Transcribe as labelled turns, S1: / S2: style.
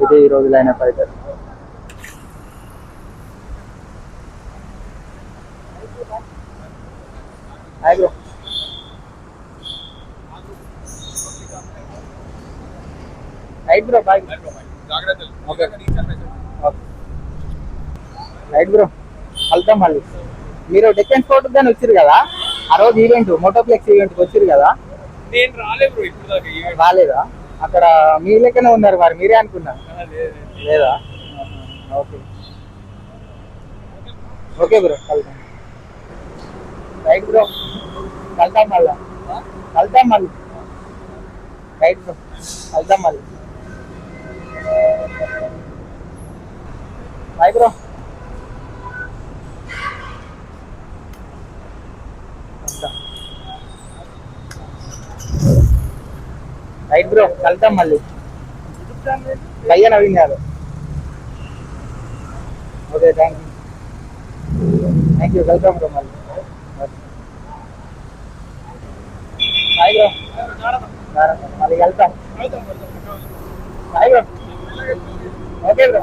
S1: ఇది ఈ రోజు లైనప్ అవుతుంది. Hi bro. Right bro, bye. Okay right bro, వెళ్తాం మళ్ళీ. మీరు డిఫెన్స్ కోర్టు కానీ వచ్చారు కదా ఆ రోజు ఈవెంట్, మోటోప్లెక్స్ ఈవెంట్కి వచ్చారు కదా.
S2: నేను రాలేదు బ్రో, ఇప్పుడు దాకా
S1: రాలేదా? అక్కడ మీ లెక్కనే ఉన్నారు మరి, మీరే అనుకున్నారు. లేదా? ఓకే ఓకే బ్రో, వెళ్తాం. రైట్ బ్రో, వెళ్తాం మళ్ళా. వెళ్తాం మళ్ళీ. రైట్ బ్రో, వెళ్తాం మళ్ళీ. Bye bro. రైట్ బ్రో, వెళ్తాం మళ్ళీ. భయ్య నవీన్ గారు. Okay, thank you, welcome bro మళ్ళీ. హాయ్ బ్రో, మళ్ళీ వెళ్తాం. Hi bro. Okay bro.